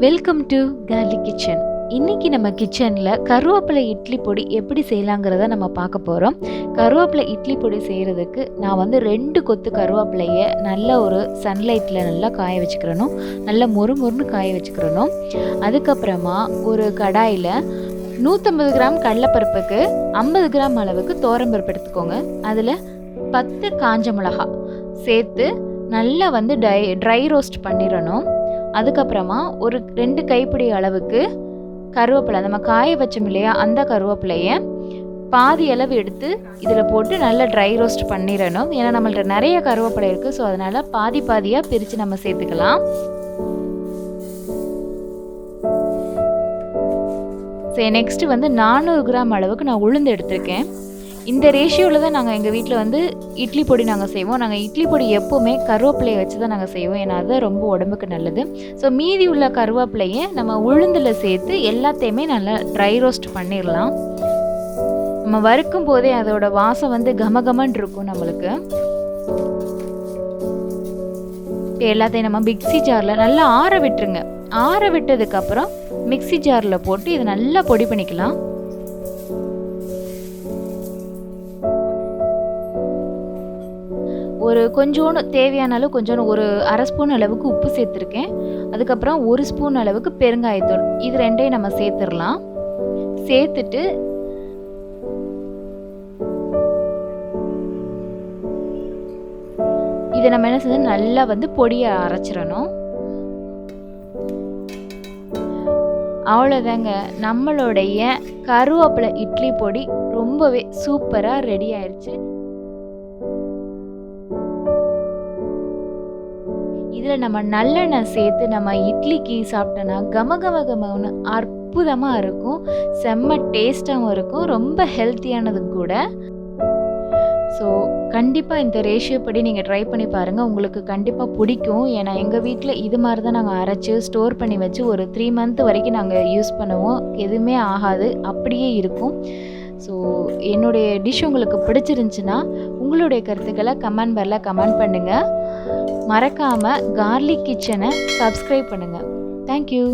Welcome to garlic kitchen. இன்றைக்கி நம்ம கிச்சனில் கருவேப்பிலை இட்லி பொடி எப்படி செய்யலாங்கிறத நம்ம பார்க்க போகிறோம். கருவேப்பிலை இட்லி பொடி செய்கிறதுக்கு நான் 2 கொத்து கருவேப்பிலையை நல்ல ஒரு சன்லைட்டில் நல்லா காய வச்சுக்கிறணும். நல்லா மொறுன்னு காய வச்சுக்கிறணும். அதுக்கப்புறமா ஒரு கடாயில் 150 கிராம் கடலைப்பருப்புக்கு 50 கிராம் அளவுக்கு தோரம்பருப்பு எடுத்துக்கோங்க. அதில் 10 காஞ்ச மிளகா சேர்த்து நல்லா ட்ரை ரோஸ்ட் பண்ணிடணும். அதுக்கப்புறமா ஒரு 2 கைப்பிடி அளவுக்கு கருவேப்பிலை, நம்ம காய வச்சோம் இல்லையா, அந்த கருவேப்பிலையை பாதி அளவு எடுத்து இதில் போட்டு நல்லா ட்ரை ரோஸ்ட் பண்ணிடணும். ஏன்னா நம்மள்ட்ட நிறைய கருவேப்பிலை இருக்குது. ஸோ அதனால் பாதியாக பிரித்து நம்ம சேர்த்துக்கலாம். சரி, நெக்ஸ்ட்டு 400 கிராம் அளவுக்கு நான் உளுந்து எடுத்திருக்கேன். இந்த ரேஷியோவில் தான் நாங்கள் எங்கள் வீட்டில் இட்லி பொடி நாங்கள் செய்வோம். நாங்கள் இட்லி பொடி எப்போவுமே கருவேப்பிலையை வச்சு தான் நாங்கள் செய்வோம். ஏன்னா அது ரொம்ப உடம்புக்கு நல்லது. ஸோ மீதி உள்ள கருவேப்பிலையை நம்ம உளுந்தில் சேர்த்து எல்லாத்தையுமே நல்லா ட்ரை ரோஸ்ட் பண்ணிடலாம். நம்ம வறுக்கும் போதே அதோட வாசம் கமகமன்னு இருக்கும் நம்மளுக்கு. எல்லாத்தையும் நம்ம மிக்ஸி ஜாரில் நல்லா ஆற விட்டுருங்க. ஆற விட்டதுக்கப்புறம் மிக்ஸி ஜாரில் போட்டு இதை நல்லா பொடி பண்ணிக்கலாம். ஒரு கொஞ்சோண்டு தேவையான அளவு ஒரு 1/2 ஸ்பூன் அளவுக்கு உப்பு சேர்த்துருக்கேன். அதுக்கப்புறம் 1 ஸ்பூன் அளவுக்கு பெருங்காயத்தூள், இது ரெண்டையும் நம்ம சேர்த்துடலாம். சேர்த்துட்டு இதை நம்ம என்ன செய்யணும், நல்லா பொடியை அரைச்சிடணும். அவ்வளோதாங்க, நம்மளுடைய கருவேப்பிலை இட்லி பொடி ரொம்பவே சூப்பராக ரெடி ஆயிடுச்சு. இதில் நம்ம நல்லெண்ணெய் சேர்த்து நம்ம இட்லிக்கு சாப்பிட்டோன்னா கமகமன்னு அற்புதமாக இருக்கும். செம்ம டேஸ்ட்டாகவும் இருக்கும். ரொம்ப ஹெல்த்தியானதும் கூட. ஸோ கண்டிப்பாக இந்த ரேஷியோ படி நீங்கள் ட்ரை பண்ணி பாருங்கள். உங்களுக்கு கண்டிப்பாக பிடிக்கும். ஏன்னா எங்கள் வீட்டில் இது மாதிரி தான் நாங்கள் அரைச்சி ஸ்டோர் பண்ணி வச்சு ஒரு 3 மந்த் வரைக்கும் நாங்கள் யூஸ் பண்ணுவோம். எதுவுமே ஆகாது, அப்படியே இருக்கும். ஸோ என்னுடைய டிஷ் உங்களுக்கு பிடிச்சிருந்துச்சுன்னா உங்களுடைய கருத்துக்களை கமெண்ட் பாரில் கமெண்ட் பண்ணுங்கள். மறக்காமல் கார்லிக் கிச்சனை சப்ஸ்கிரைப் பண்ணுங்கள். தேங்க்யூ.